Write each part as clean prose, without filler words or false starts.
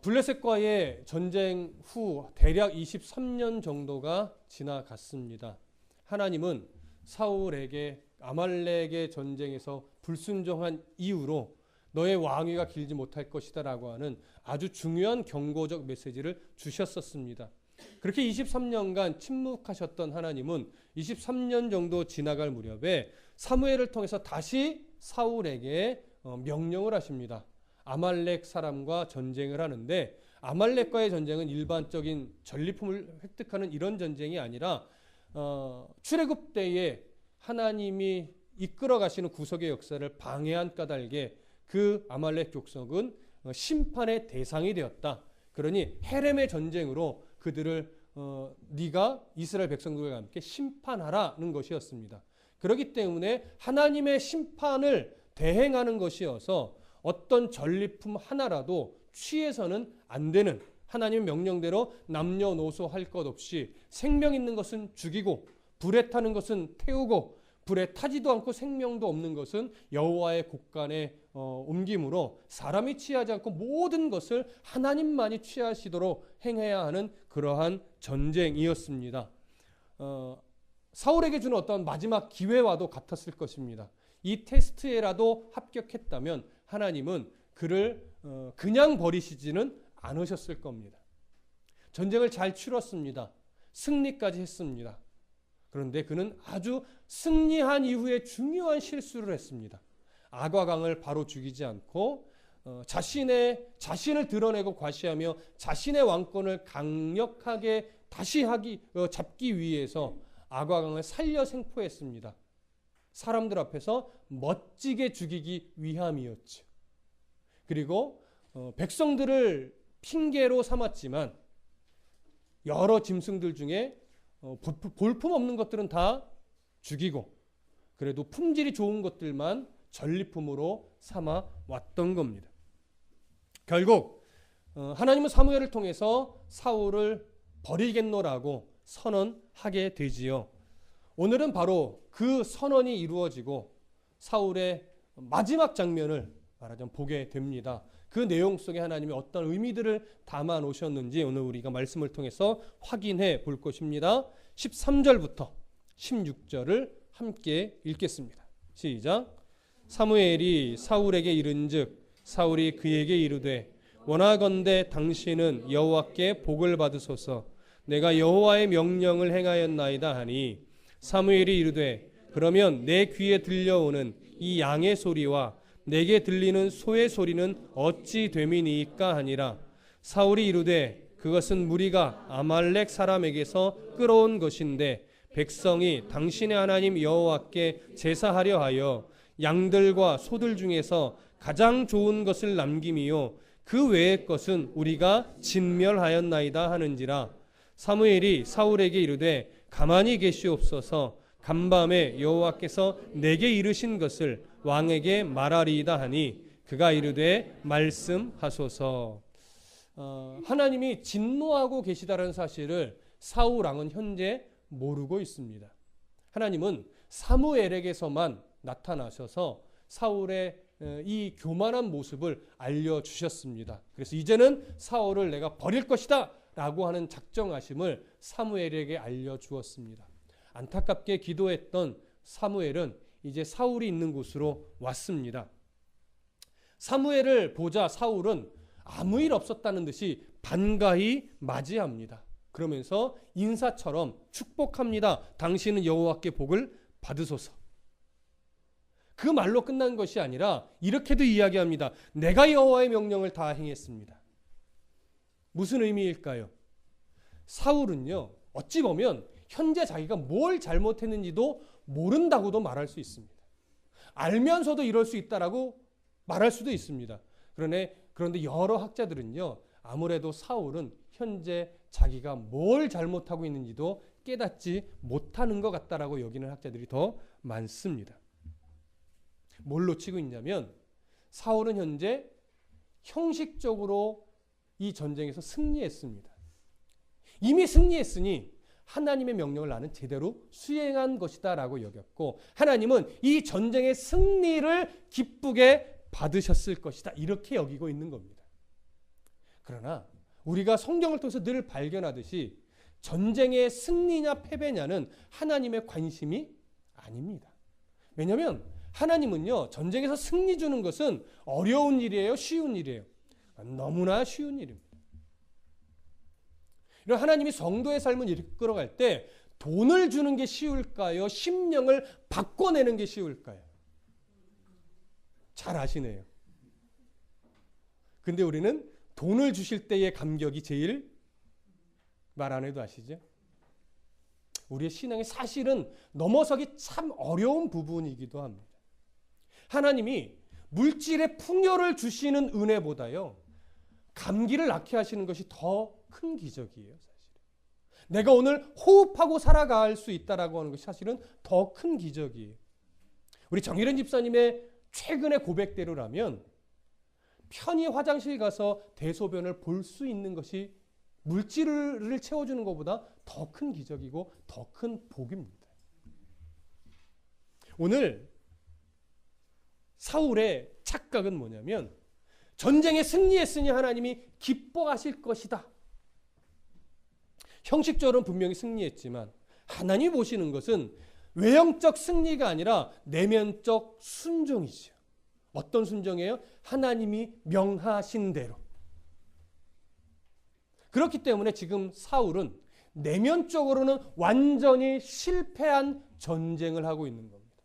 블레셋과의 전쟁 후 대략 23년 정도가 지나갔습니다. 하나님은 사울에게 아말렉의 전쟁에서 불순종한 이후로 너의 왕위가 길지 못할 것이다 라고 하는 아주 중요한 경고적 메시지를 주셨었습니다. 그렇게 23년간 침묵하셨던 하나님은 23년 정도 지나갈 무렵에 사무엘을 통해서 다시 사울에게 명령을 하십니다. 아말렉 사람과 전쟁을 하는데, 아말렉과의 전쟁은 일반적인 전리품을 획득하는 이런 전쟁이 아니라 출애굽 때에 하나님이 이끌어 가시는 구속의 역사를 방해한 까닭에 그 아말렉 족속은 심판의 대상이 되었다. 그러니 헤렘의 전쟁으로 그들을 네가 이스라엘 백성들과 함께 심판하라는 것이었습니다. 그렇기 때문에 하나님의 심판을 대행하는 것이어서 어떤 전리품 하나라도 취해서는 안 되는, 하나님의 명령대로 남녀노소 할 것 없이 생명 있는 것은 죽이고 불에 타는 것은 태우고 불에 타지도 않고 생명도 없는 것은 여호와의 곳간에 옮김으로 사람이 취하지 않고 모든 것을 하나님만이 취하시도록 행해야 하는 그러한 전쟁이었습니다. 사울에게 주는 어떤 마지막 기회와도 같았을 것입니다. 이 테스트에라도 합격했다면 하나님은 그를 그냥 버리시지는 않으셨을 겁니다. 전쟁을 잘 치렀습니다. 승리까지 했습니다. 그런데 그는 아주 승리한 이후에 중요한 실수를 했습니다. 아과강을 바로 죽이지 않고 자신을 드러내고 과시하며 자신의 왕권을 강력하게 다시 잡기 위해서 아과강을 살려 생포했습니다. 사람들 앞에서 멋지게 죽이기 위함이었죠. 그리고 백성들을 핑계로 삼았지만 여러 짐승들 중에 볼품 없는 것들은 다 죽이고 그래도 품질이 좋은 것들만 전리품으로 삼아 왔던 겁니다. 결국 하나님은 사무엘을 통해서 사울을 버리겠노라고 선언하게 되지요. 오늘은 바로 그 선언이 이루어지고 사울의 마지막 장면을 말하자면 보게 됩니다. 그 내용 속에 하나님이 어떤 의미들을 담아 놓으셨는지 오늘 우리가 말씀을 통해서 확인해 볼 것입니다. 13절부터 16절을 함께 읽겠습니다. 시작. 사무엘이 사울에게 이른즉 사울이 그에게 이르되 원하건대 당신은 여호와께 복을 받으소서. 내가 여호와의 명령을 행하였나이다 하니 사무엘이 이르되 그러면 내 귀에 들려오는 이 양의 소리와 내게 들리는 소의 소리는 어찌 됨이니까 하니라. 사울이 이르되 그것은 무리가 아말렉 사람에게서 끌어온 것인데 백성이 당신의 하나님 여호와께 제사하려 하여 양들과 소들 중에서 가장 좋은 것을 남김이요 그 외의 것은 우리가 진멸하였나이다 하는지라. 사무엘이 사울에게 이르되 가만히 계시옵소서. 간밤에 여호와께서 내게 이르신 것을 왕에게 말하리이다 하니 그가 이르되 말씀하소서. 하나님이 진노하고 계시다는 사실을 사울 왕은 현재 모르고 있습니다. 하나님은 사무엘에게서만 나타나셔서 사울의 이 교만한 모습을 알려주셨습니다. 그래서 이제는 사울을 내가 버릴 것이다 라고 하는 작정하심을 사무엘에게 알려주었습니다. 안타깝게 기도했던 사무엘은 이제 사울이 있는 곳으로 왔습니다. 사무엘을 보자 사울은 아무 일 없었다는 듯이 반가이 맞이합니다. 그러면서 인사처럼 축복합니다. 당신은 여호와께 복을 받으소서. 그 말로 끝난 것이 아니라 이렇게도 이야기합니다. 내가 여호와의 명령을 다 행했습니다. 무슨 의미일까요? 사울은요, 어찌 보면 현재 자기가 뭘 잘못했는지도 모른다고도 말할 수 있습니다. 알면서도 이럴 수 있다라고 말할 수도 있습니다. 그런데 여러 학자들은요, 아무래도 사울은 현재 자기가 뭘 잘못하고 있는지도 깨닫지 못하는 것 같다라고 여기는 학자들이 더 많습니다. 뭘로 치고 있냐면 사울은 현재 형식적으로 이 전쟁에서 승리했습니다. 이미 승리했으니 하나님의 명령을 나는 제대로 수행한 것이다 라고 여겼고 하나님은 이 전쟁의 승리를 기쁘게 받으셨을 것이다 이렇게 여기고 있는 겁니다. 그러나 우리가 성경을 통해서 늘 발견하듯이 전쟁의 승리냐 패배냐는 하나님의 관심이 아닙니다. 왜냐하면 하나님은요, 전쟁에서 승리 주는 것은 어려운 일이에요, 쉬운 일이에요? 너무나 쉬운 일입니다. 이런 하나님이 성도의 삶을 이끌어갈 때 돈을 주는 게 쉬울까요? 심령을 바꿔내는 게 쉬울까요? 잘 아시네요. 근데 우리는 돈을 주실 때의 감격이 제일 말 안 해도 아시죠? 우리의 신앙이 사실은 넘어서기 참 어려운 부분이기도 합니다. 하나님이 물질의 풍요를 주시는 은혜보다요, 감기를 낫게 하시는 것이 더 큰 기적이에요. 사실은. 내가 오늘 호흡하고 살아갈 수 있다라고 하는 것이 사실은 더 큰 기적이에요. 우리 정일현 집사님의 최근의 고백대로라면 편히 화장실 가서 대소변을 볼 수 있는 것이 물질을 채워주는 것보다 더 큰 기적이고 더 큰 복입니다. 오늘 사울의 착각은 뭐냐면 전쟁에 승리했으니 하나님이 기뻐하실 것이다. 형식적으로는 분명히 승리했지만 하나님이 보시는 것은 외형적 승리가 아니라 내면적 순종이죠. 어떤 순종이에요? 하나님이 명하신 대로. 그렇기 때문에 지금 사울은 내면적으로는 완전히 실패한 전쟁을 하고 있는 겁니다.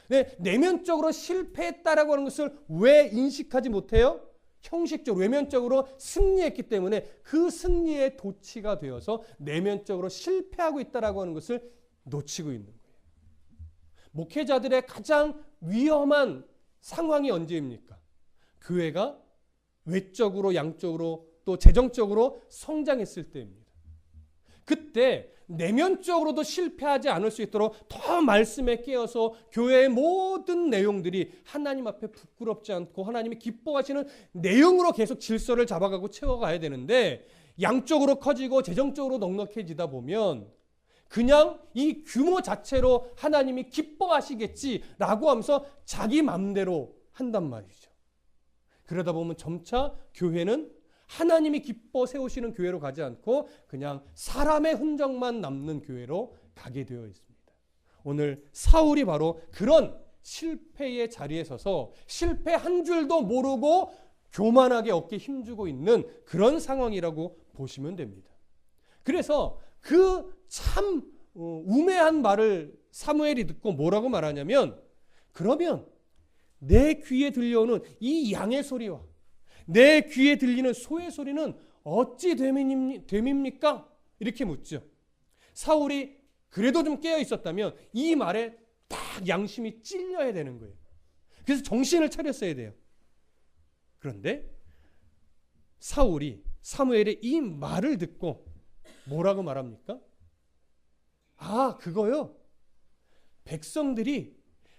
네, 내면적으로 실패했다라고 하는 것을 왜 인식하지 못해요? 형식적으로, 외면적으로 승리했기 때문에 그 승리의 도취가 되어서 내면적으로 실패하고 있다라고 하는 것을 놓치고 있는 거예요. 목회자들의 가장 위험한 상황이 언제입니까? 교회가 외적으로, 양적으로, 또 재정적으로 성장했을 때입니다. 그때 내면적으로도 실패하지 않을 수 있도록 더 말씀에 깨어서 교회의 모든 내용들이 하나님 앞에 부끄럽지 않고 하나님이 기뻐하시는 내용으로 계속 질서를 잡아가고 채워가야 되는데, 양적으로 커지고 재정적으로 넉넉해지다 보면 그냥 이 규모 자체로 하나님이 기뻐하시겠지라고 하면서 자기 맘대로 한단 말이죠. 그러다 보면 점차 교회는 하나님이 기뻐 세우시는 교회로 가지 않고 그냥 사람의 흔적만 남는 교회로 가게 되어 있습니다. 오늘 사울이 바로 그런 실패의 자리에 서서 실패 한 줄도 모르고 교만하게 어깨에 힘주고 있는 그런 상황이라고 보시면 됩니다. 그래서 그 참 우매한 말을 사무엘이 듣고 뭐라고 말하냐면, 그러면 내 귀에 들려오는 이 양의 소리와 내 귀에 들리는 소의 소리는 어찌 됨입니까? 이렇게 묻죠. 사울이 그래도 좀 깨어 있었다면 이 말에 딱 양심이 찔려야 되는 거예요. 그래서 정신을 차렸어야 돼요. 그런데 사무엘의 이 말을 듣고 뭐라고 말합니까? 아, 그거요. 백성들이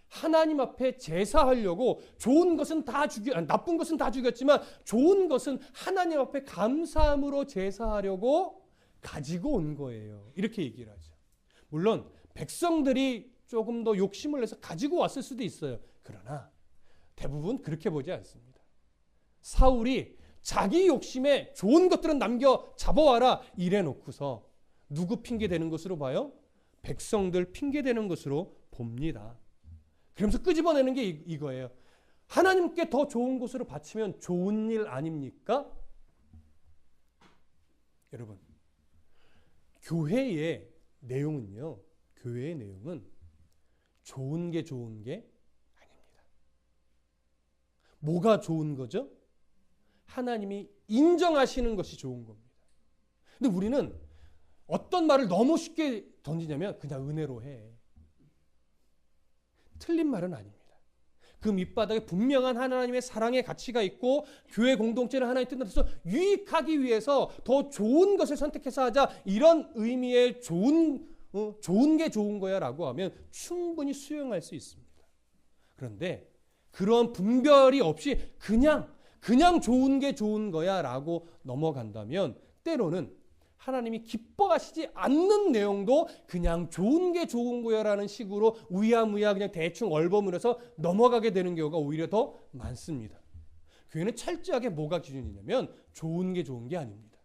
하나님 앞에 제사하려고 좋은 것은 다 나쁜 것은 다 죽였지만 좋은 것은 하나님 앞에 감사함으로 제사하려고 가지고 온 거예요. 이렇게 얘기를 하죠. 물론 백성들이 조금 더 욕심을 내서 가지고 왔을 수도 있어요. 그러나 대부분 그렇게 보지 않습니다. 사울이 자기 욕심에 좋은 것들은 남겨 잡아와라 이래 놓고서 누구 핑계 대는 것으로 봐요? 백성들 핑계 대는 것으로 봅니다. 그러면서 끄집어내는 게 이거예요. 하나님께 더 좋은 곳으로 바치면 좋은 일 아닙니까? 여러분, 교회의 내용은 좋은 게 아닙니다. 뭐가 좋은 거죠? 하나님이 인정하시는 것이 좋은 겁니다. 근데 우리는 어떤 말을 너무 쉽게 던지냐면 그냥 은혜로 해. 틀린 말은 아닙니다. 그 밑바닥에 분명한 하나님의 사랑의 가치가 있고 교회 공동체를 하나의 뜻에서 유익하기 위해서 더 좋은 것을 선택해서 하자, 이런 의미의 좋은 게 좋은 거야 라고 하면 충분히 수용할 수 있습니다. 그런데 그런 분별이 없이 그냥 좋은 게 좋은 거야 라고 넘어간다면 때로는 하나님이 기뻐하시지 않는 내용도 그냥 좋은 게 좋은 거야라는 식으로 우야무야 그냥 대충 얼버무려서 넘어가게 되는 경우가 오히려 더 많습니다. 교회는 철저하게 뭐가 기준이냐면 좋은 게 좋은 게 아닙니다.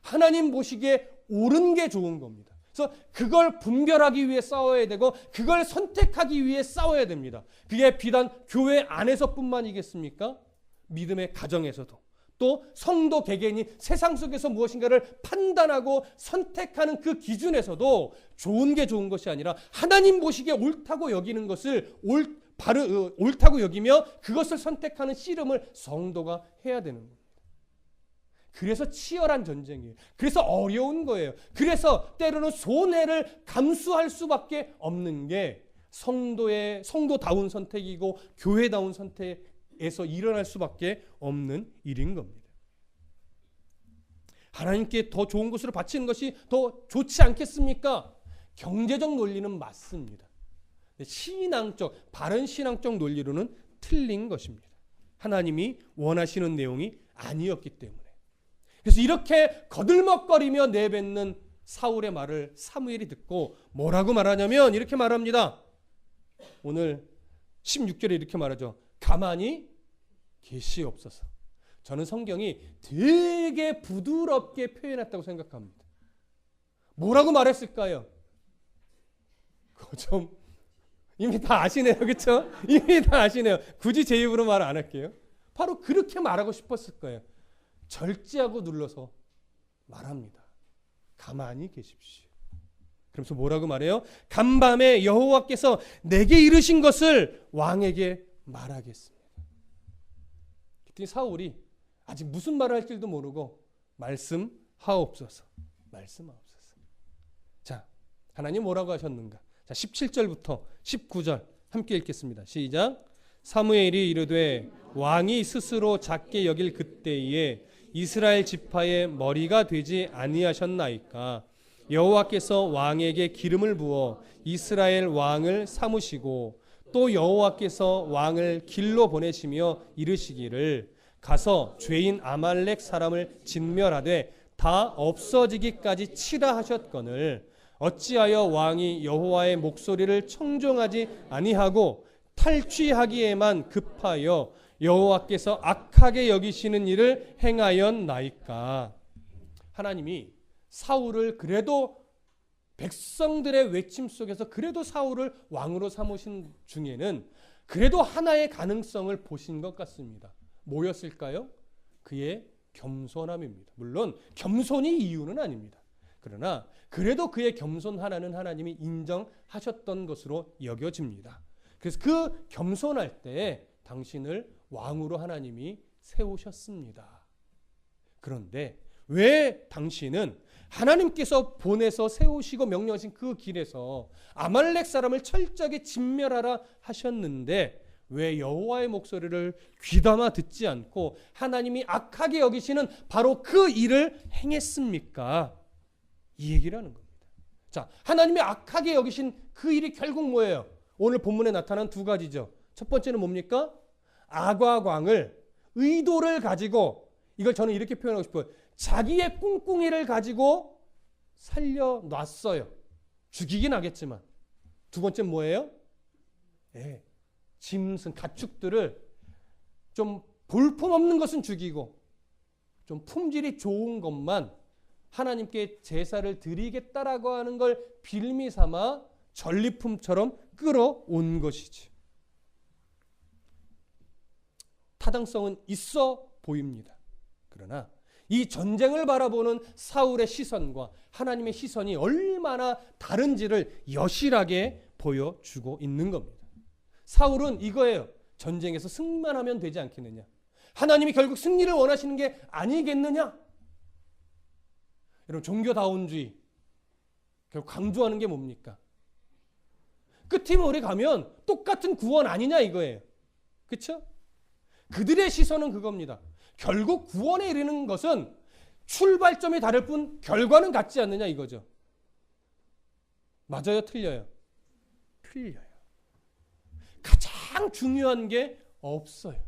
하나님 보시기에 옳은 게 좋은 겁니다. 그래서 그걸 분별하기 위해 싸워야 되고 그걸 선택하기 위해 싸워야 됩니다. 그게 비단 교회 안에서뿐만이겠습니까? 믿음의 가정에서도 또 성도 개개인이 세상 속에서 무엇인가를 판단하고 선택하는 그 기준에서도 좋은 게 좋은 것이 아니라 하나님 보시기에 옳다고 여기는 것을 옳다고 여기며 그것을 선택하는 씨름을 성도가 해야 되는 겁니다. 그래서 치열한 전쟁이에요. 그래서 어려운 거예요. 그래서 때로는 손해를 감수할 수밖에 없는 게 성도다운 선택이고 교회다운 선택에서 일어날 수밖에 없는 일인 겁니다. 하나님께 더 좋은 것으로 바치는 것이 더 좋지 않겠습니까? 경제적 논리는 맞습니다. 바른 신앙적 논리로는 틀린 것입니다. 하나님이 원하시는 내용이 아니었기 때문에. 그래서 이렇게 거들먹거리며 내뱉는 사울의 말을 사무엘이 듣고 뭐라고 말하냐면 이렇게 말합니다. 오늘 16절에 이렇게 말하죠. 가만히 계시옵소서. 저는 성경이 되게 부드럽게 표현했다고 생각합니다. 뭐라고 말했을까요? 그거 좀 이미 다 아시네요. 그렇죠? 이미 다 아시네요. 굳이 제 입으로 말 안 할게요. 바로 그렇게 말하고 싶었을 거예요. 절제하고 눌러서 말합니다. 가만히 계십시오. 그러면서 뭐라고 말해요? 간밤에 여호와께서 내게 이르신 것을 왕에게 말하겠습니다. 그때 사울이 아직 무슨 말을 할지도 모르고 말씀하옵소서. 말씀하옵소서. 자, 하나님 뭐라고 하셨는가? 자, 17절부터 19절 함께 읽겠습니다. 시작. 사무엘이 이르되 왕이 스스로 작게 여길 그때에 이스라엘 지파의 머리가 되지 아니하셨나이까. 여호와께서 왕에게 기름을 부어 이스라엘 왕을 삼으시고 또 여호와께서 왕을 길로 보내시며 이르시기를 가서 죄인 아말렉 사람을 진멸하되 다 없어지기까지 치라 하셨거늘 어찌하여 왕이 여호와의 목소리를 청종하지 아니하고 탈취하기에만 급하여 여호와께서 악하게 여기시는 일을 행하였나이까. 하나님이 사울을 그래도 백성들의 외침 속에서 그래도 사울을 왕으로 삼으신 중에는 그래도 하나의 가능성을 보신 것 같습니다. 뭐였을까요? 그의 겸손함입니다. 물론 겸손이 이유는 아닙니다. 그러나 그래도 그의 겸손 하나는 하나님이 인정하셨던 것으로 여겨집니다. 그래서 그 겸손할 때 당신을 왕으로 하나님이 세우셨습니다. 그런데 왜 당신은 하나님께서 보내서 세우시고 명령하신 그 길에서 아말렉 사람을 철저하게 진멸하라 하셨는데 왜 여호와의 목소리를 귀담아 듣지 않고 하나님이 악하게 여기시는 바로 그 일을 행했습니까? 이 얘기를 하는 겁니다. 자, 하나님이 악하게 여기신 그 일이 결국 뭐예요? 오늘 본문에 나타난 두 가지죠. 첫 번째는 뭡니까? 아과광을 의도를 가지고 이걸 저는 이렇게 표현하고 싶어요. 자기의 꿍꿍이를 가지고 살려놨어요. 죽이긴 하겠지만. 두 번째는 뭐예요? 짐승, 가축들을 좀 볼품없는 것은 죽이고 좀 품질이 좋은 것만 하나님께 제사를 드리겠다라고 하는 걸 빌미 삼아 전리품처럼 끌어온 것이지. 타당성은 있어 보입니다. 그러나 이 전쟁을 바라보는 사울의 시선과 하나님의 시선이 얼마나 다른지를 여실하게 보여주고 있는 겁니다. 사울은 이거예요. 전쟁에서 승리만 하면 되지 않겠느냐. 하나님이 결국 승리를 원하시는 게 아니겠느냐. 여러분, 종교다운주의 결국 강조하는 게 뭡니까? 끝이면 우리 가면 똑같은 구원 아니냐 이거예요. 그렇죠? 그들의 시선은 그겁니다. 결국 구원에 이르는 것은 출발점이 다를 뿐 결과는 같지 않느냐 이거죠. 맞아요? 틀려요? 틀려요. 가장 중요한 게 없어요.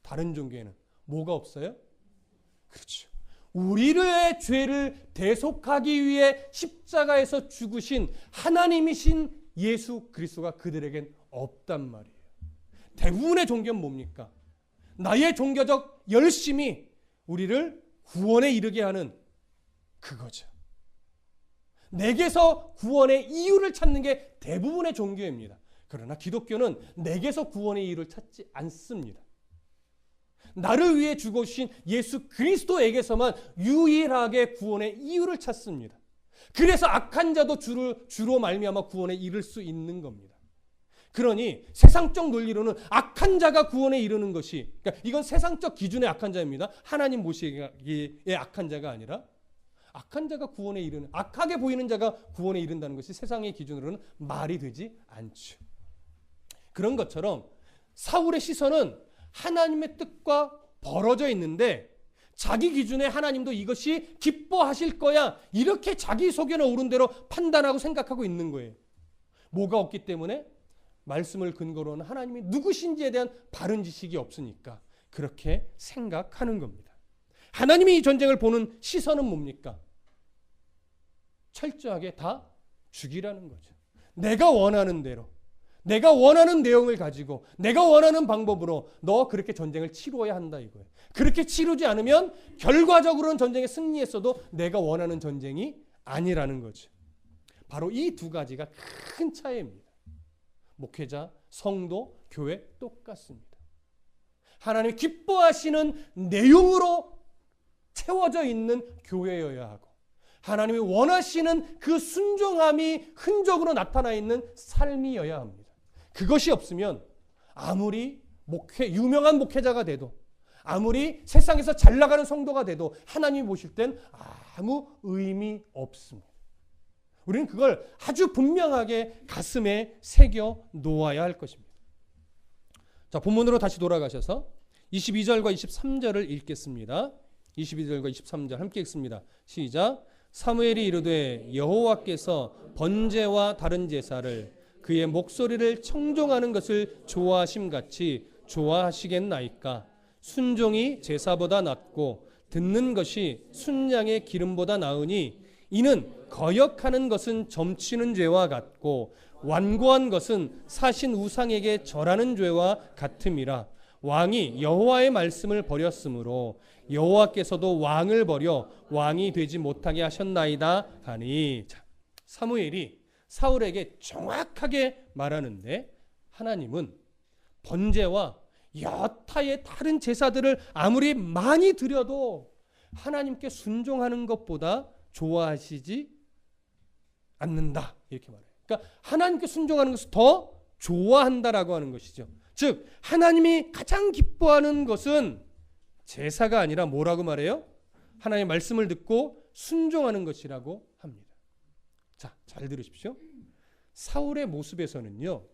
다른 종교에는. 뭐가 없어요? 그렇죠. 우리의 죄를 대속하기 위해 십자가에서 죽으신 하나님이신 예수 그리스도가 그들에겐 없단 말이에요. 대부분의 종교는 뭡니까? 나의 종교적 열심이 우리를 구원에 이르게 하는 그거죠. 내게서 구원의 이유를 찾는 게 대부분의 종교입니다. 그러나 기독교는 내게서 구원의 이유를 찾지 않습니다. 나를 위해 죽으신 예수 그리스도에게서만 유일하게 구원의 이유를 찾습니다. 그래서 악한 자도 주로 말미암아 구원에 이를 수 있는 겁니다. 그러니 세상적 논리로는 악한 자가 구원에 이르는 것이, 그러니까 이건 세상적 기준의 악한 자입니다. 하나님 보시기에 악한 자가 아니라 악한 자가 구원에 이르는, 악하게 보이는 자가 구원에 이른다는 것이 세상의 기준으로는 말이 되지 않죠. 그런 것처럼 사울의 시선은 하나님의 뜻과 벌어져 있는데 자기 기준에 하나님도 이것이 기뻐하실 거야, 이렇게 자기 속에는 옳은 대로 판단하고 생각하고 있는 거예요. 뭐가 없기 때문에? 말씀을 근거로 하는 하나님이 누구신지에 대한 바른 지식이 없으니까 그렇게 생각하는 겁니다. 하나님이 이 전쟁을 보는 시선은 뭡니까? 철저하게 다 죽이라는 거죠. 내가 원하는 대로, 내가 원하는 내용을 가지고, 내가 원하는 방법으로 너 그렇게 전쟁을 치루어야 한다 이거예요. 그렇게 치르지 않으면 결과적으로는 전쟁에 승리했어도 내가 원하는 전쟁이 아니라는 거죠. 바로 이 두 가지가 큰 차이입니다. 목회자, 성도, 교회 똑같습니다. 하나님이 기뻐하시는 내용으로 채워져 있는 교회여야 하고, 하나님이 원하시는 그 순종함이 흔적으로 나타나 있는 삶이어야 합니다. 그것이 없으면 아무리 유명한 목회자가 돼도, 아무리 세상에서 잘 나가는 성도가 돼도 하나님이 보실 땐 아무 의미 없습니다. 우리는 그걸 아주 분명하게 가슴에 새겨 놓아야 할 것입니다. 자, 본문으로 다시 돌아가셔서 22절과 23절을 읽겠습니다. 22절과 23절 함께 읽습니다. 시작. 사무엘이 이르되 여호와께서 번제와 다른 제사를 그의 목소리를 청종하는 것을 좋아하심같이 좋아하시겠나이까. 순종이 제사보다 낫고 듣는 것이 순양의 기름보다 나으니 이는 거역하는 것은 점치는 죄와 같고 완고한 것은 사신 우상에게 절하는 죄와 같음이라. 왕이 여호와의 말씀을 버렸으므로 여호와께서도 왕을 버려 왕이 되지 못하게 하셨나이다 하니. 자, 사무엘이 사울에게 정확하게 말하는데, 하나님은 번제와 여타의 다른 제사들을 아무리 많이 드려도 하나님께 순종하는 것보다 좋아하시지 않는다, 이렇게 말해요. 그러니까 하나님께 순종하는 것을 더 좋아한다라고 하는 것이죠. 즉 하나님이 가장 기뻐하는 것은 제사가 아니라 뭐라고 말해요? 하나님의 말씀을 듣고 순종하는 것이라고 합니다. 자, 잘 들으십시오. 사울의 모습에서는요,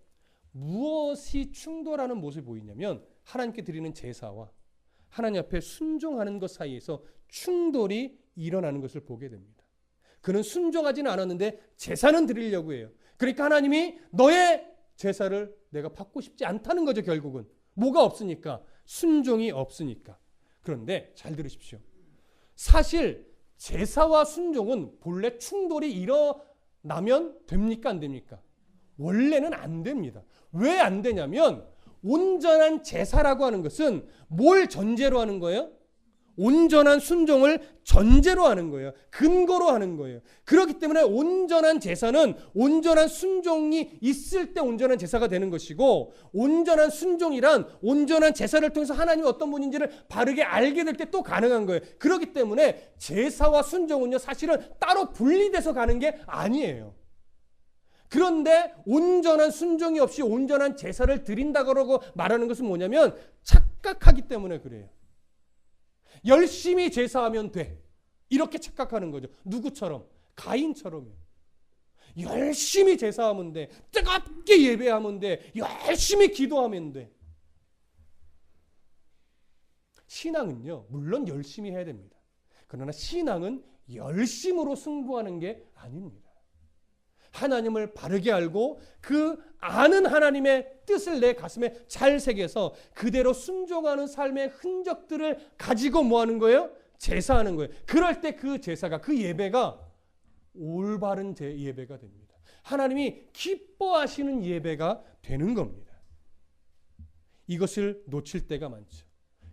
무엇이 충돌하는 모습이 보이냐면 하나님께 드리는 제사와 하나님 앞에 순종하는 것 사이에서 충돌이 일어나는 것을 보게 됩니다. 그는 순종하지는 않았는데 제사는 드리려고 해요. 그러니까 하나님이 너의 제사를 내가 받고 싶지 않다는 거죠. 결국은 뭐가 없으니까, 순종이 없으니까. 그런데 잘 들으십시오. 사실 제사와 순종은 본래 충돌이 일어나면 됩니까, 안 됩니까? 원래는 안 됩니다. 왜 안 되냐면 온전한 제사라고 하는 것은 뭘 전제로 하는 거예요? 온전한 순종을 전제로 하는 거예요. 근거로 하는 거예요. 그렇기 때문에 온전한 제사는 온전한 순종이 있을 때 온전한 제사가 되는 것이고, 온전한 순종이란 온전한 제사를 통해서 하나님이 어떤 분인지를 바르게 알게 될 때 또 가능한 거예요. 그렇기 때문에 제사와 순종은요, 사실은 따로 분리돼서 가는 게 아니에요. 그런데 온전한 순종이 없이 온전한 제사를 드린다고 말하는 것은 뭐냐면 착각하기 때문에 그래요. 열심히 제사하면 돼, 이렇게 착각하는 거죠. 누구처럼? 가인처럼요. 열심히 제사하면 돼, 뜨겁게 예배하면 돼, 열심히 기도하면 돼. 신앙은요, 물론 열심히 해야 됩니다. 그러나 신앙은 열심으로 승부하는 게 아닙니다. 하나님을 바르게 알고 그 아는 하나님의 뜻을 내 가슴에 잘 새겨서 그대로 순종하는 삶의 흔적들을 가지고 뭐 하는 거예요? 제사하는 거예요. 그럴 때 그 제사가, 그 예배가 올바른 예배가 됩니다. 하나님이 기뻐하시는 예배가 되는 겁니다. 이것을 놓칠 때가 많죠.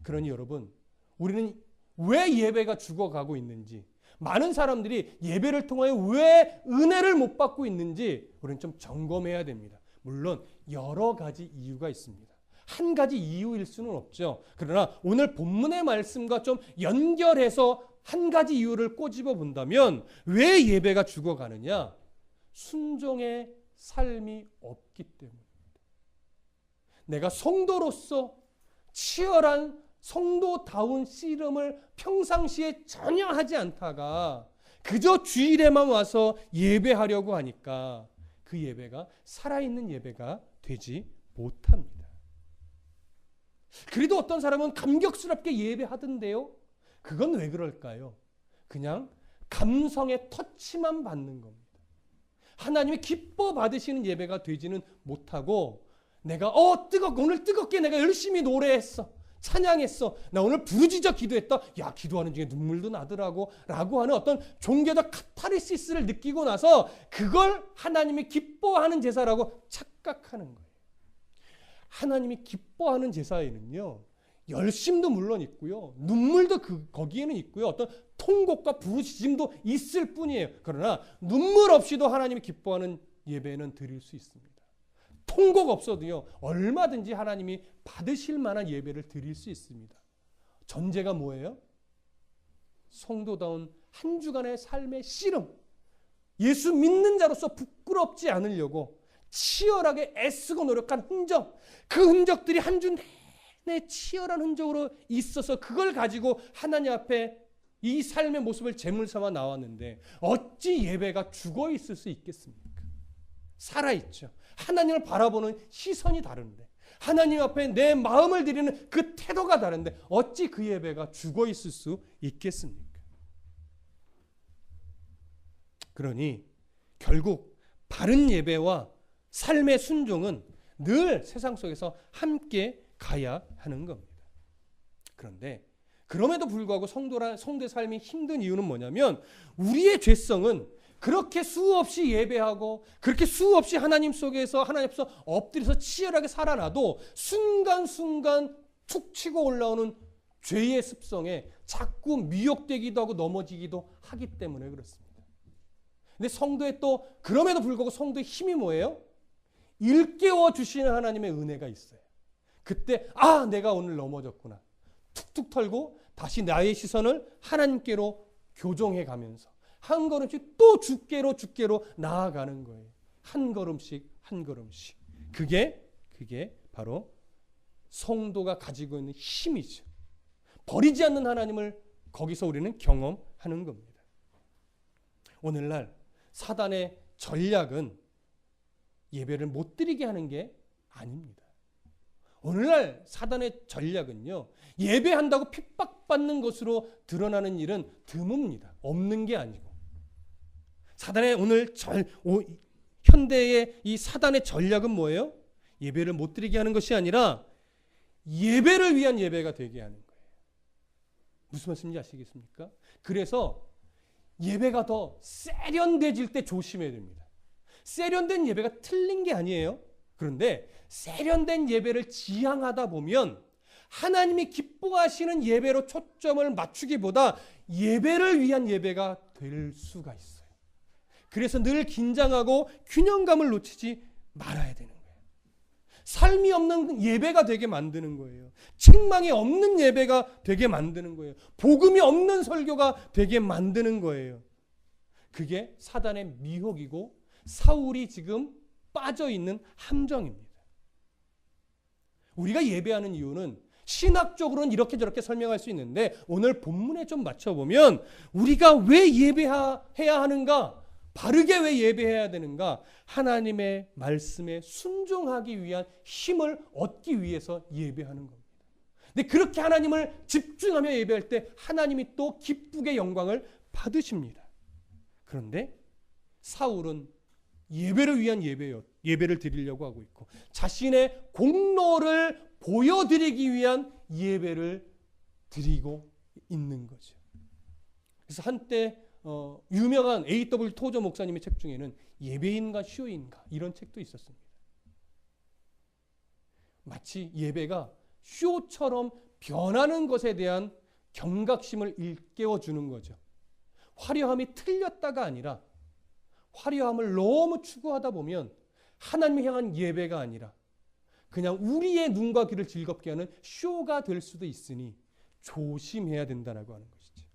그러니 여러분, 우리는 왜 예배가 죽어가고 있는지, 많은 사람들이 예배를 통하여 왜 은혜를 못 받고 있는지 우리는 좀 점검해야 됩니다. 물론 여러 가지 이유가 있습니다. 한 가지 이유일 수는 없죠. 그러나 오늘 본문의 말씀과 좀 연결해서 한 가지 이유를 꼬집어 본다면 왜 예배가 죽어가느냐? 순종의 삶이 없기 때문입니다. 내가 성도로서 치열한 성도다운 씨름을 평상시에 전혀 하지 않다가 그저 주일에만 와서 예배하려고 하니까 그 예배가 살아있는 예배가 되지 못합니다. 그래도 어떤 사람은 감격스럽게 예배하던데요. 그건 왜 그럴까요? 그냥 감성의 터치만 받는 겁니다. 하나님이 기뻐 받으시는 예배가 되지는 못하고 내가 오늘 뜨겁게 내가 열심히 노래했어. 찬양했어. 나 오늘 부르짖어 기도했다. 야, 기도하는 중에 눈물도 나더라고. 라고 하는 어떤 종교적 카타르시스를 느끼고 나서 그걸 하나님이 기뻐하는 제사라고 착각하는 거예요. 하나님이 기뻐하는 제사에는요, 열심도 물론 있고요, 눈물도 거기에는 있고요, 어떤 통곡과 부르짖음도 있을 뿐이에요. 그러나 눈물 없이도 하나님이 기뻐하는 예배는 드릴 수 있습니다. 통곡 없어도요, 얼마든지 하나님이 받으실 만한 예배를 드릴 수 있습니다. 전제가 뭐예요? 성도다운 한 주간의 삶의 씨름, 예수 믿는 자로서 부끄럽지 않으려고 치열하게 애쓰고 노력한 흔적, 그 흔적들이 한 주 내내 치열한 흔적으로 있어서 그걸 가지고 하나님 앞에 이 삶의 모습을 제물 삼아 나왔는데 어찌 예배가 죽어 있을 수 있겠습니까? 살아있죠. 하나님을 바라보는 시선이 다른데, 하나님 앞에 내 마음을 드리는 그 태도가 다른데 어찌 그 예배가 죽어 있을 수 있겠습니까? 그러니 결국 바른 예배와 삶의 순종은 늘 세상 속에서 함께 가야 하는 겁니다. 그런데 그럼에도 불구하고 성도의 삶이 힘든 이유는 뭐냐면 우리의 죄성은 그렇게 수없이 예배하고 그렇게 수없이 하나님 속에서 하나님 앞에서 엎드려서 치열하게 살아나도 순간순간 툭 치고 올라오는 죄의 습성에 자꾸 미혹되기도 하고 넘어지기도 하기 때문에 그렇습니다. 근데 성도의 또 그럼에도 불구하고 성도의 힘이 뭐예요? 일깨워 주시는 하나님의 은혜가 있어요. 그때 내가 오늘 넘어졌구나. 툭툭 털고 다시 나의 시선을 하나님께로 교정해 가면서 한 걸음씩 또 주께로 나아가는 거예요. 한 걸음씩 한 걸음씩. 그게 바로 성도가 가지고 있는 힘이죠. 버리지 않는 하나님을 거기서 우리는 경험하는 겁니다. 오늘날 사단의 전략은 예배를 못 드리게 하는 게 아닙니다. 오늘날 사단의 전략은요, 예배한다고 핍박받는 것으로 드러나는 일은 드뭅니다. 없는 게 아니고. 사단의 현대의 이 사단의 전략은 뭐예요? 예배를 못 드리게 하는 것이 아니라 예배를 위한 예배가 되게 하는 거예요. 무슨 말씀인지 아시겠습니까? 그래서 예배가 더 세련돼질 때 조심해야 됩니다. 세련된 예배가 틀린 게 아니에요. 그런데 세련된 예배를 지향하다 보면 하나님이 기뻐하시는 예배로 초점을 맞추기보다 예배를 위한 예배가 될 수가 있어요. 그래서 늘 긴장하고 균형감을 놓치지 말아야 되는 거예요. 삶이 없는 예배가 되게 만드는 거예요. 책망이 없는 예배가 되게 만드는 거예요. 복음이 없는 설교가 되게 만드는 거예요. 그게 사단의 미혹이고 사울이 지금 빠져있는 함정입니다. 우리가 예배하는 이유는 신학적으로는 이렇게 저렇게 설명할 수 있는데 오늘 본문에 좀 맞춰보면 우리가 왜 예배해야 하는가? 바르게 왜 예배해야 되는가? 하나님의 말씀에 순종하기 위한 힘을 얻기 위해서 예배하는 겁니다. 근데 그렇게 하나님을 집중하며 예배할 때 하나님이 또 기쁘게 영광을 받으십니다. 그런데 사울은 예배를 위한 예배를 드리려고 하고 있고 자신의 공로를 보여드리기 위한 예배를 드리고 있는 거죠. 그래서 한때 유명한 A.W. 토저 목사님의 책 중에는 예배인가 쇼인가 이런 책도 있었습니다. 마치 예배가 쇼처럼 변하는 것에 대한 경각심을 일깨워 주는 거죠. 화려함이 틀렸다가 아니라 화려함을 너무 추구하다 보면 하나님을 향한 예배가 아니라 그냥 우리의 눈과 귀를 즐겁게 하는 쇼가 될 수도 있으니 조심해야 된다라고 하는 것이죠.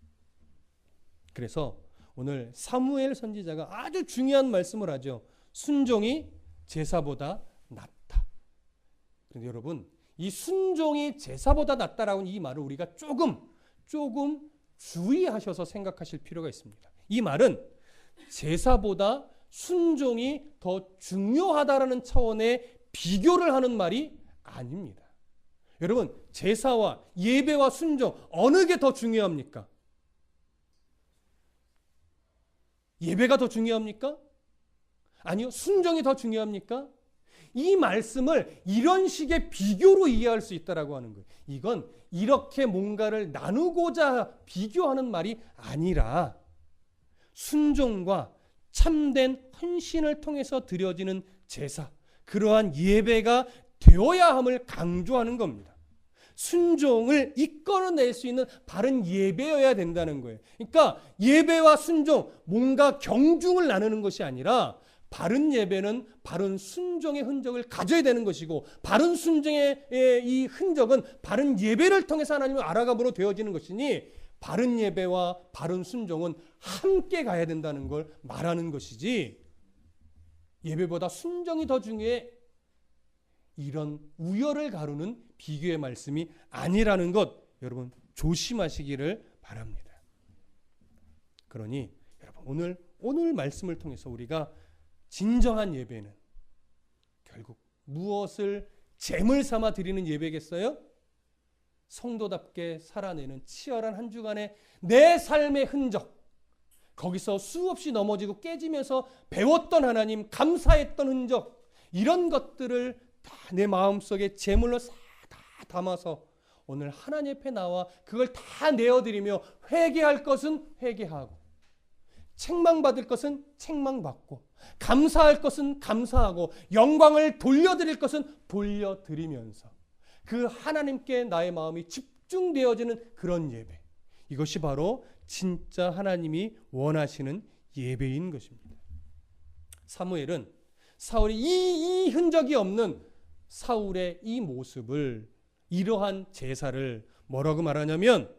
그래서 오늘 사무엘 선지자가 아주 중요한 말씀을 하죠. 순종이 제사보다 낫다. 그런데 여러분, 이 순종이 제사보다 낫다라는 이 말을 우리가 조금 주의하셔서 생각하실 필요가 있습니다. 이 말은 제사보다 순종이 더 중요하다라는 차원의 비교를 하는 말이 아닙니다. 여러분, 제사와 예배와 순종 어느 게 더 중요합니까? 예배가 더 중요합니까? 아니요, 순종이 더 중요합니까? 이 말씀을 이런 식의 비교로 이해할 수 있다라고 하는 거예요. 이건 이렇게 뭔가를 나누고자 비교하는 말이 아니라 순종과 참된 헌신을 통해서 드려지는 제사, 그러한 예배가 되어야 함을 강조하는 겁니다. 순종을 이끌어낼 수 있는 바른 예배여야 된다는 거예요. 그러니까 예배와 순종, 뭔가 경중을 나누는 것이 아니라 바른 예배는 바른 순종의 흔적을 가져야 되는 것이고, 바른 순종의 이 흔적은 바른 예배를 통해서 하나님을 알아감으로 되어지는 것이니 바른 예배와 바른 순종은 함께 가야 된다는 걸 말하는 것이지, 예배보다 순종이 더 중요해, 이런 우열을 가르는 비교의 말씀이 아니라는 것 여러분 조심하시기를 바랍니다. 그러니 여러분 오늘 말씀을 통해서 우리가 진정한 예배는 결국 무엇을 제물 삼아 드리는 예배겠어요? 성도답게 살아내는 치열한 한 주간의 내 삶의 흔적, 거기서 수없이 넘어지고 깨지면서 배웠던 하나님, 감사했던 흔적, 이런 것들을 다 내 마음속에 제물로 다 담아서 오늘 하나님 앞에 나와 그걸 다 내어드리며 회개할 것은 회개하고, 책망받을 것은 책망받고, 감사할 것은 감사하고, 영광을 돌려드릴 것은 돌려드리면서 그 하나님께 나의 마음이 집중되어지는 그런 예배, 이것이 바로 진짜 하나님이 원하시는 예배인 것입니다. 사무엘은 사울이 이 흔적이 없는 사울의 이 모습을, 이러한 제사를 뭐라고 말하냐면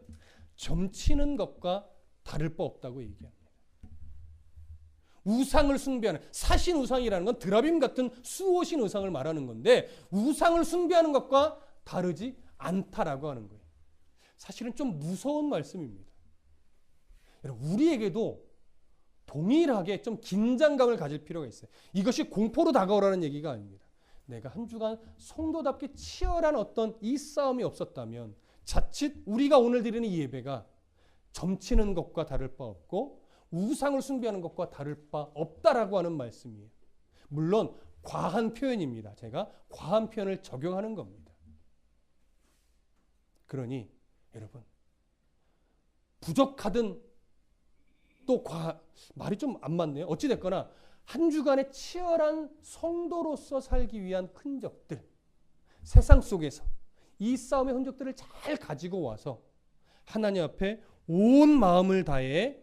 점치는 것과 다를 바 없다고 얘기합니다. 우상을 숭배하는, 사신 우상이라는 건 드라빔 같은 수호신 우상을 말하는 건데 우상을 숭배하는 것과 다르지 않다라고 하는 거예요. 사실은 좀 무서운 말씀입니다. 여러분, 우리에게도 동일하게 좀 긴장감을 가질 필요가 있어요. 이것이 공포로 다가오라는 얘기가 아닙니다. 내가 한 주간 성도답게 치열한 어떤 이 싸움이 없었다면 자칫 우리가 오늘 드리는 이 예배가 점치는 것과 다를 바 없고 우상을 숭배하는 것과 다를 바 없다라고 하는 말씀이에요. 물론 과한 표현입니다. 제가 과한 표현을 적용하는 겁니다. 그러니 여러분, 부족하든 또 말이 좀 안 맞네요. 어찌됐거나 한 주간의 치열한 성도로서 살기 위한 흔적들, 세상 속에서 이 싸움의 흔적들을 잘 가지고 와서 하나님 앞에 온 마음을 다해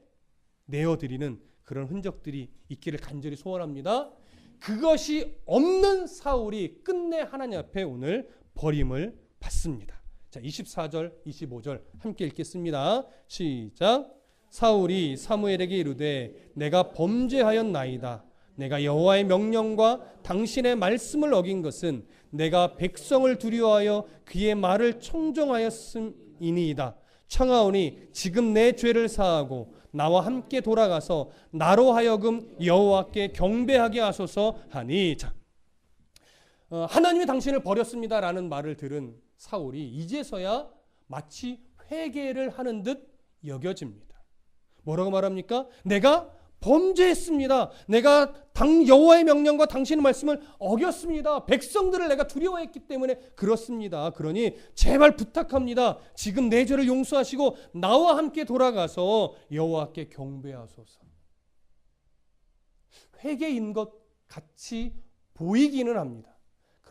내어드리는 그런 흔적들이 있기를 간절히 소원합니다. 그것이 없는 사울이 끝내 하나님 앞에 오늘 버림을 받습니다. 자, 24절, 25절 함께 읽겠습니다. 시작. 사울이 사무엘에게 이르되 내가 범죄하였나이다. 내가 여호와의 명령과 당신의 말씀을 어긴 것은 내가 백성을 두려워하여 그의 말을 청종하였음이니이다. 청하오니 지금 내 죄를 사하고 나와 함께 돌아가서 나로 하여금 여호와께 경배하게 하소서 하니. 자, 하나님이 당신을 버렸습니다라는 말을 들은 사울이 이제서야 마치 회개를 하는 듯 여겨집니다. 뭐라고 말합니까? 내가 범죄했습니다. 내가 여호와의 명령과 당신의 말씀을 어겼습니다. 백성들을 내가 두려워했기 때문에 그렇습니다. 그러니 제발 부탁합니다. 지금 내 죄를 용서하시고 나와 함께 돌아가서 여호와께 경배하소서. 회개인 것 같이 보이기는 합니다.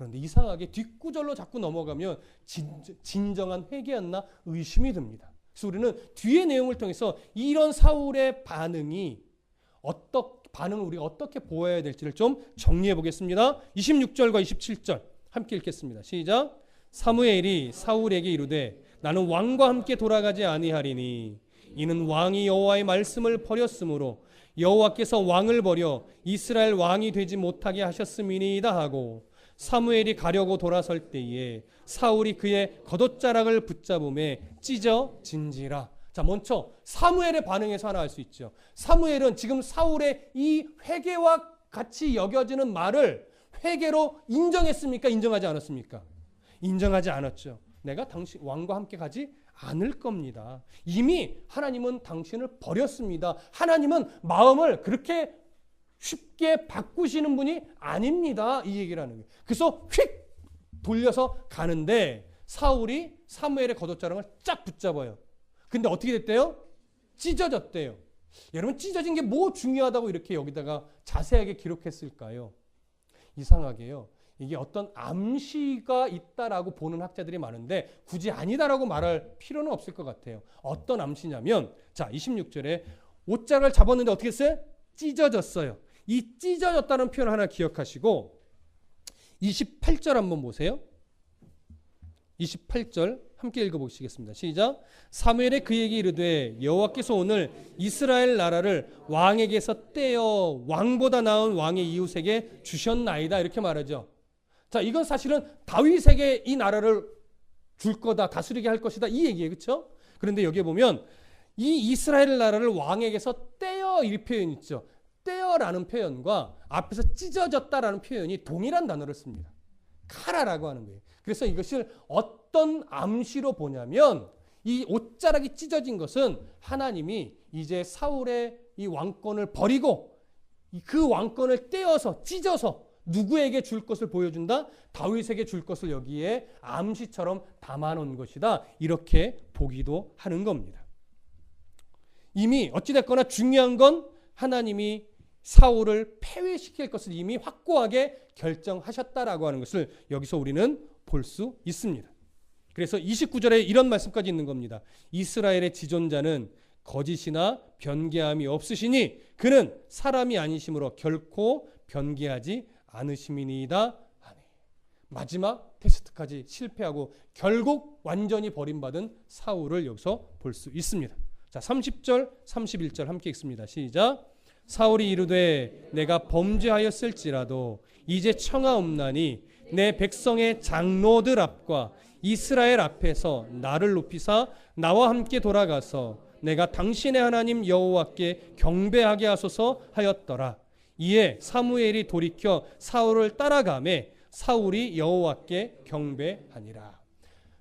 그런데 이상하게 뒷구절로 자꾸 넘어가면 진정한 회개였나 의심이 듭니다. 그래서 우리는 뒤의 내용을 통해서 이런 사울의 반응을 우리가 어떻게 보아야 될지를 좀 정리해 보겠습니다. 26절과 27절 함께 읽겠습니다. 시작. 사무엘이 사울에게 이르되 나는 왕과 함께 돌아가지 아니하리니 이는 왕이 여호와의 말씀을 버렸으므로 여호와께서 왕을 버려 이스라엘 왕이 되지 못하게 하셨음이니이다 하고 사무엘이 가려고 돌아설 때에 사울이 그의 겉옷자락을 붙잡음에 찢어진지라. 자, 먼저 사무엘의 반응에서 하나 알 수 있죠. 사무엘은 지금 사울의 이 회개와 같이 여겨지는 말을 회개로 인정했습니까? 인정하지 않았습니까? 인정하지 않았죠. 내가 당신 왕과 함께 가지 않을 겁니다. 이미 하나님은 당신을 버렸습니다. 하나님은 마음을 그렇게 쉽게 바꾸시는 분이 아닙니다. 이 얘기를 하는 거예요. 그래서 휙 돌려서 가는데 사울이 사무엘의 겉옷자락을 쫙 붙잡아요. 근데 어떻게 됐대요? 찢어졌대요. 여러분, 찢어진 게 뭐 중요하다고 이렇게 여기다가 자세하게 기록했을까요? 이상하게요. 이게 어떤 암시가 있다라고 보는 학자들이 많은데 굳이 아니다라고 말할 필요는 없을 것 같아요. 어떤 암시냐면, 자, 26절에 옷자락을 잡았는데 어떻게 했어요? 찢어졌어요. 이 찢어졌다는 표현 하나 기억하시고 28절 한번 보세요. 28절 함께 읽어보시겠습니다. 시작. 사무엘이 그에게 이르되 여호와께서 오늘 이스라엘 나라를 왕에게서 떼어 왕보다 나은 왕의 이웃에게 주셨나이다. 이렇게 말하죠. 자, 이건 사실은 다윗에게 이 나라를 줄 거다, 다스리게 할 것이다, 이 얘기예요. 그렇죠? 그런데 여기에 보면 이 이스라엘 나라를 왕에게서 떼어, 이 표현 있죠. 떼어라는 표현과 앞에서 찢어졌다라는 표현이 동일한 단어를 씁니다. 카라라고 하는 거예요. 그래서 이것을 어떤 암시로 보냐면 이 옷자락이 찢어진 것은 하나님이 이제 사울의 이 왕권을 버리고 그 왕권을 떼어서 찢어서 누구에게 줄 것을 보여준다? 다윗에게 줄 것을 여기에 암시처럼 담아놓은 것이다. 이렇게 보기도 하는 겁니다. 이미 어찌됐거나 중요한 건 하나님이 사울을 폐위시킬 것을 이미 확고하게 결정하셨다라고 하는 것을 여기서 우리는 볼 수 있습니다. 그래서 29절에 이런 말씀까지 있는 겁니다. 이스라엘의 지존자는 거짓이나 변개함이 없으시니 그는 사람이 아니심으로 결코 변개하지 않으심이니이다 하니. 마지막 테스트까지 실패하고 결국 완전히 버림받은 사울을 여기서 볼 수 있습니다. 자, 30절 31절 함께 읽습니다. 시작. 사울이 이르되 내가 범죄하였을지라도 이제 청하옵나니 내 백성의 장로들 앞과 이스라엘 앞에서 나를 높이사 나와 함께 돌아가서 내가 당신의 하나님 여호와께 경배하게 하소서 하였더라. 이에 사무엘이 돌이켜 사울을 따라가매 사울이 여호와께 경배하니라.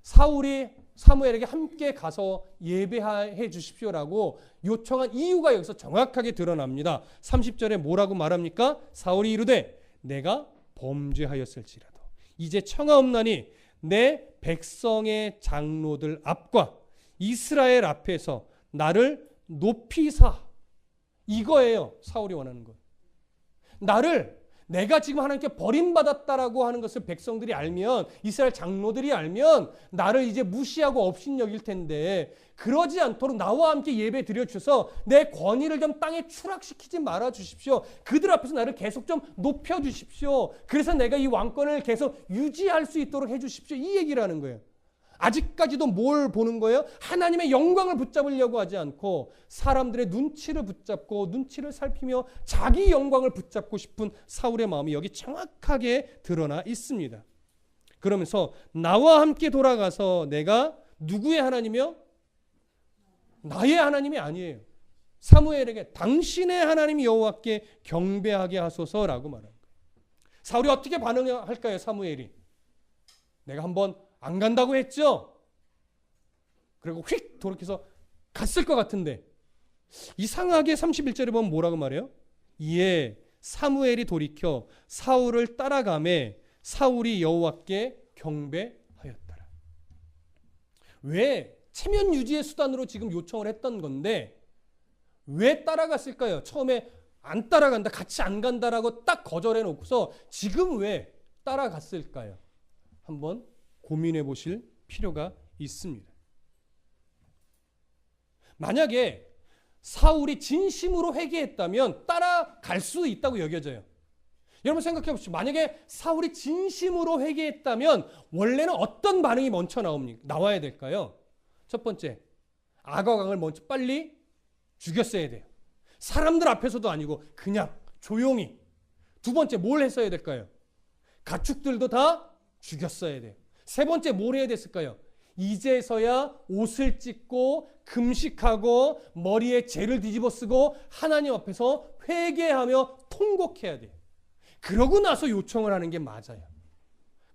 사울이 사무엘에게 함께 가서 예배해 주십시오라고 요청한 이유가 여기서 정확하게 드러납니다. 30절에 뭐라고 말합니까? 사울이 이르되 내가 범죄하였을지라도 이제 청하옵나니 내 백성의 장로들 앞과 이스라엘 앞에서 나를 높이사. 이거예요. 사울이 원하는 것. 내가 지금 하나님께 버림받았다라고 하는 것을 백성들이 알면, 이스라엘 장로들이 알면 나를 이제 무시하고 업신여길 텐데 그러지 않도록 나와 함께 예배 드려주셔서 내 권위를 좀 땅에 추락시키지 말아 주십시오. 그들 앞에서 나를 계속 좀 높여 주십시오. 그래서 내가 이 왕권을 계속 유지할 수 있도록 해 주십시오. 이 얘기를 하는 거예요. 아직까지도 뭘 보는 거예요? 하나님의 영광을 붙잡으려고 하지 않고 사람들의 눈치를 붙잡고 눈치를 살피며 자기 영광을 붙잡고 싶은 사울의 마음이 여기 정확하게 드러나 있습니다. 그러면서 나와 함께 돌아가서 내가 누구의 하나님이요? 나의 하나님이 아니에요. 사무엘에게 당신의 하나님 여호와께 경배하게 하소서라고 말합니다. 사울이 어떻게 반응할까요? 사무엘이 내가 한번 안 간다고 했죠? 그리고 휙 돌이켜서 갔을 것 같은데 이상하게 31절에 보면 뭐라고 말해요? 이에 사무엘이 돌이켜 사울을 따라가매 사울이 여호와께 경배하였더라. 왜? 체면 유지의 수단으로 지금 요청을 했던 건데 왜 따라갔을까요? 처음에 안 따라간다, 같이 안 간다라고 딱 거절해 놓고서 지금 왜 따라갔을까요? 한번 고민해 보실 필요가 있습니다. 만약에 사울이 진심으로 회개했다면 따라갈 수 있다고 여겨져요. 여러분 생각해 보십시오. 만약에 사울이 진심으로 회개했다면 원래는 어떤 반응이 먼저 나와야 될까요? 첫 번째, 아가강을 먼저 빨리 죽였어야 돼요. 사람들 앞에서도 아니고 그냥 조용히. 두 번째, 뭘 했어야 될까요? 가축들도 다 죽였어야 돼요. 세 번째, 뭘 해야 됐을까요? 이제서야 옷을 찢고 금식하고 머리에 재를 뒤집어 쓰고 하나님 앞에서 회개하며 통곡해야 돼요. 그러고 나서 요청을 하는 게 맞아요.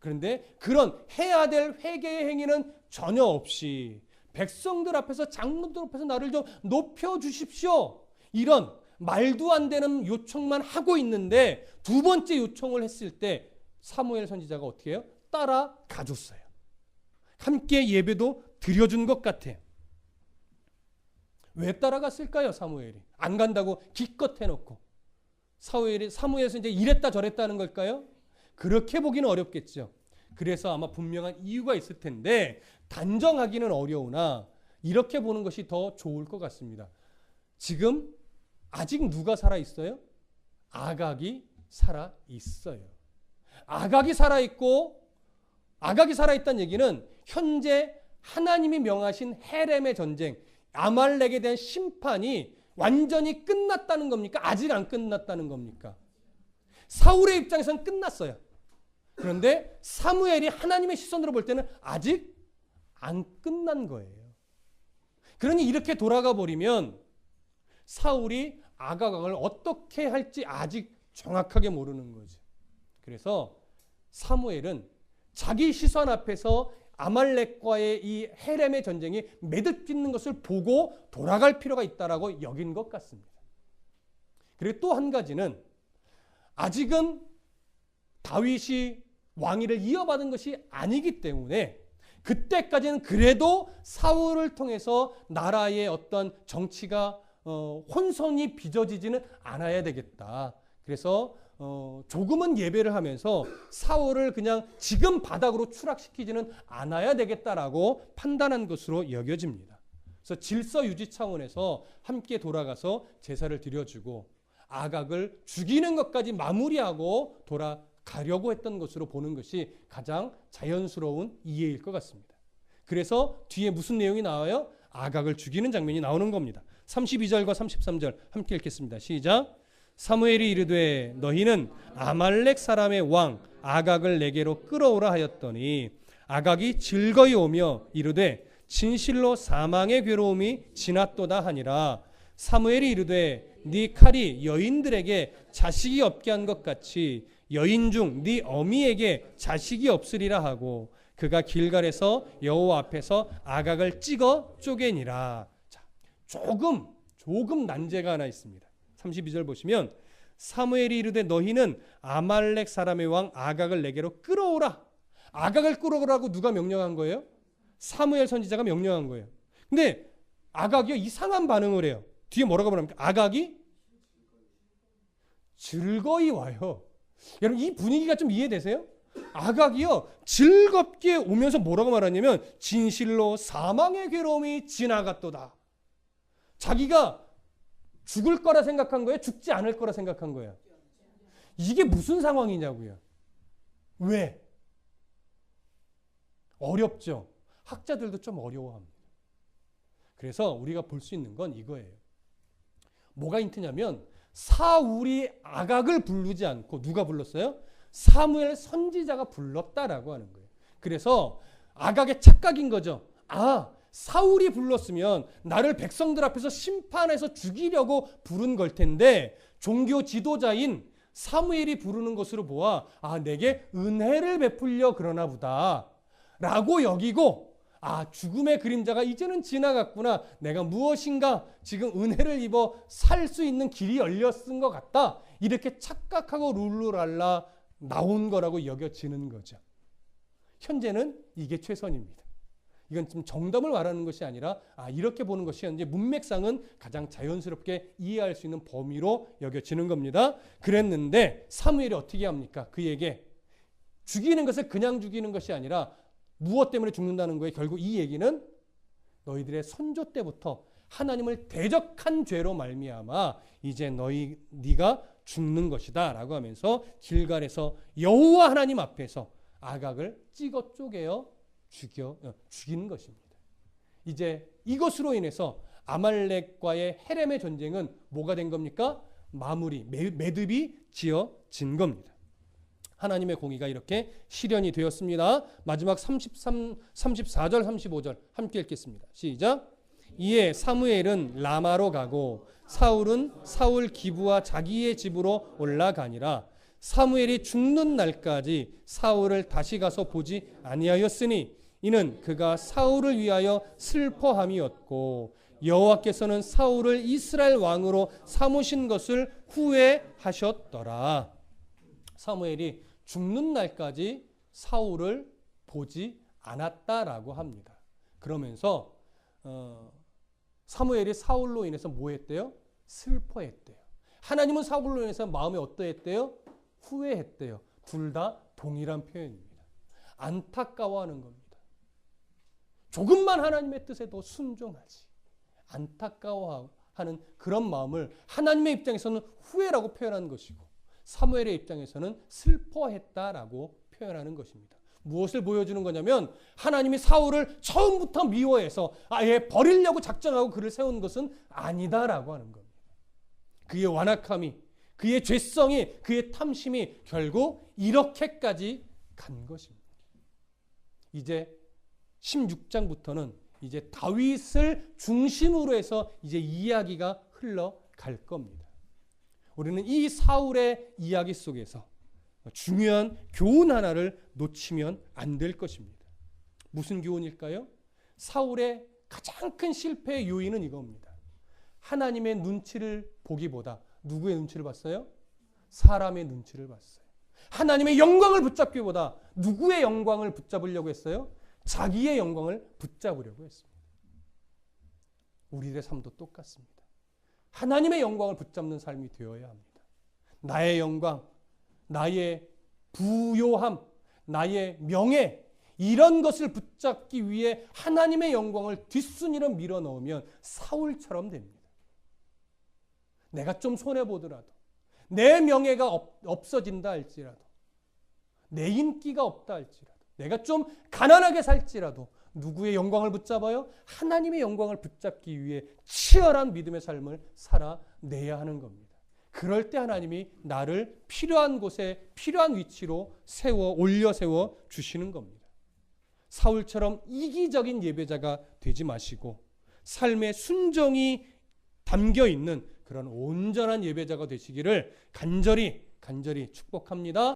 그런데 그런 해야 될 회개의 행위는 전혀 없이 백성들 앞에서 장로들 앞에서 나를 좀 높여주십시오. 이런 말도 안 되는 요청만 하고 있는데 두 번째 요청을 했을 때 사무엘 선지자가 어떻게 해요? 따라가줬어요. 함께 예배도 드려준 것 같아요. 왜 따라갔을까요? 사무엘이 안 간다고 기껏 해놓고 사무엘 선지자 이랬다 저랬다는 걸까요? 그렇게 보기는 어렵겠죠. 그래서 아마 분명한 이유가 있을 텐데 단정하기는 어려우나 이렇게 보는 것이 더 좋을 것 같습니다. 지금 아직 누가 살아있어요? 아각이 살아있어요. 아각이 살아있고 아각이 살아있다는 얘기는 현재 하나님이 명하신 헤렘의 전쟁, 아말렉에 대한 심판이 완전히 끝났다는 겁니까? 아직 안 끝났다는 겁니까? 사울의 입장에서는 끝났어요. 그런데 사무엘이 하나님의 시선으로 볼 때는 아직 안 끝난 거예요. 그러니 이렇게 돌아가 버리면 사울이 아가강을 어떻게 할지 아직 정확하게 모르는 거죠. 그래서 사무엘은 자기 시선 앞에서 아말렉과의 이 헤렘의 전쟁이 매듭짓는 것을 보고 돌아갈 필요가 있다라고 여긴 것 같습니다. 그리고 또 한 가지는 아직은 다윗이 왕위를 이어받은 것이 아니기 때문에 그때까지는 그래도 사울을 통해서 나라의 어떤 정치가 혼선이 빚어지지는 않아야 되겠다. 그래서 조금은 예배를 하면서 사울을 그냥 지금 바닥으로 추락시키지는 않아야 되겠다라고 판단한 것으로 여겨집니다. 그래서 질서 유지 차원에서 함께 돌아가서 제사를 드려주고 아각을 죽이는 것까지 마무리하고 돌아가려고 했던 것으로 보는 것이 가장 자연스러운 이해일 것 같습니다. 그래서 뒤에 무슨 내용이 나와요? 아각을 죽이는 장면이 나오는 겁니다. 32절과 33절 함께 읽겠습니다. 시작. 사무엘이 이르되 너희는 아말렉 사람의 왕 아각을 내게로 끌어오라 하였더니 아각이 즐거이 오며 이르되 진실로 사망의 괴로움이 지났도다 하니라. 사무엘이 이르되 네 칼이 여인들에게 자식이 없게 한 것 같이 여인 중 네 어미에게 자식이 없으리라 하고 그가 길갈에서 여호와 앞에서 아각을 찍어 쪼개니라. 자, 조금 난제가 하나 있습니다. 32절 보시면 사무엘이 이르되 너희는 아말렉 사람의 왕 아각을 내게로 끌어오라. 아각을 끌어오라고 누가 명령한 거예요? 사무엘 선지자가 명령한 거예요. 근데 아각이 이상한 반응을 해요. 뒤에 뭐라고 말합니까? 아각이 즐거이 와요. 여러분 이 분위기가 좀 이해되세요? 아각이요 즐겁게 오면서 뭐라고 말하냐면 진실로 사망의 괴로움이 지나갔도다. 자기가 죽을 거라 생각한 거예요? 죽지 않을 거라 생각한 거예요? 이게 무슨 상황이냐고요? 왜? 어렵죠. 학자들도 좀 어려워합니다. 그래서 우리가 볼 수 있는 건 이거예요. 뭐가 힌트냐면 사울이 아각을 부르지 않고 누가 불렀어요? 사무엘 선지자가 불렀다라고 하는 거예요. 그래서 아각의 착각인 거죠. 아, 사울이 불렀으면 나를 백성들 앞에서 심판해서 죽이려고 부른 걸 텐데 종교 지도자인 사무엘이 부르는 것으로 보아 아, 내게 은혜를 베풀려 그러나 보다 라고 여기고 아, 죽음의 그림자가 이제는 지나갔구나. 내가 무엇인가 지금 은혜를 입어 살 수 있는 길이 열렸은 것 같다. 이렇게 착각하고 룰루랄라 나온 거라고 여겨지는 거죠. 현재는 이게 최선입니다. 이건 좀 정답을 말하는 것이 아니라 아, 이렇게 보는 것이 현재 문맥상은 가장 자연스럽게 이해할 수 있는 범위로 여겨지는 겁니다. 그랬는데 사무엘이 어떻게 합니까? 그에게 죽이는 것을 그냥 죽이는 것이 아니라 무엇 때문에 죽는다는 거예요? 결국 이 얘기는 너희들의 선조 때부터 하나님을 대적한 죄로 말미암아 이제 네가 죽는 것이다 라고 하면서 길갈에서 여호와 하나님 앞에서 아각을 찍어 쪼개어 죽이는 것입니다. 이제 이것으로 인해서 아말렉과의 헤렘의 전쟁은 뭐가 된 겁니까? 마무리, 매듭이 지어진 겁니다. 하나님의 공의가 이렇게 실현이 되었습니다. 마지막 34절 35절 함께 읽겠습니다. 시작. 이에 사무엘은 라마로 가고 사울은 사울 기브와 자기의 집으로 올라가니라. 사무엘이 죽는 날까지 사울을 다시 가서 보지 아니하였으니 이는 그가 사울을 위하여 슬퍼함이었고 여호와께서는 사울을 이스라엘 왕으로 삼으신 것을 후회하셨더라. 사무엘이 죽는 날까지 사울을 보지 않았다라고 합니다. 그러면서 사무엘이 사울로 인해서 뭐 했대요? 슬퍼했대요. 하나님은 사울로 인해서 마음에 어떠했대요? 후회했대요. 둘 다 동일한 표현입니다. 안타까워하는 겁니다. 조금만 하나님의 뜻에 더 순종하지. 안타까워하는 그런 마음을 하나님의 입장에서는 후회라고 표현하는 것이고 사무엘의 입장에서는 슬퍼했다라고 표현하는 것입니다. 무엇을 보여주는 거냐면 하나님이 사울을 처음부터 미워해서 아예 버리려고 작정하고 그를 세운 것은 아니다라고 하는 겁니다. 그의 완악함이, 그의 죄성이, 그의 탐심이 결국 이렇게까지 간 것입니다. 이제 16장부터는 이제 다윗을 중심으로 해서 이제 이야기가 흘러갈 겁니다. 우리는 이 사울의 이야기 속에서 중요한 교훈 하나를 놓치면 안 될 것입니다. 무슨 교훈일까요? 사울의 가장 큰 실패의 요인은 이겁니다. 하나님의 눈치를 보기보다 누구의 눈치를 봤어요? 사람의 눈치를 봤어요. 하나님의 영광을 붙잡기보다 누구의 영광을 붙잡으려고 했어요? 자기의 영광을 붙잡으려고 했습니다. 우리들의 삶도 똑같습니다. 하나님의 영광을 붙잡는 삶이 되어야 합니다. 나의 영광, 나의 부요함, 나의 명예, 이런 것을 붙잡기 위해 하나님의 영광을 뒷순위로 밀어넣으면 사울처럼 됩니다. 내가 좀 손해보더라도, 내 명예가 없어진다 할지라도, 내 인기가 없다 할지라도, 내가 좀 가난하게 살지라도 누구의 영광을 붙잡아요? 하나님의 영광을 붙잡기 위해 치열한 믿음의 삶을 살아내야 하는 겁니다. 그럴 때 하나님이 나를 필요한 곳에 필요한 위치로 올려 세워 주시는 겁니다. 사울처럼 이기적인 예배자가 되지 마시고 삶의 순종이 담겨 있는 그런 온전한 예배자가 되시기를 간절히 축복합니다.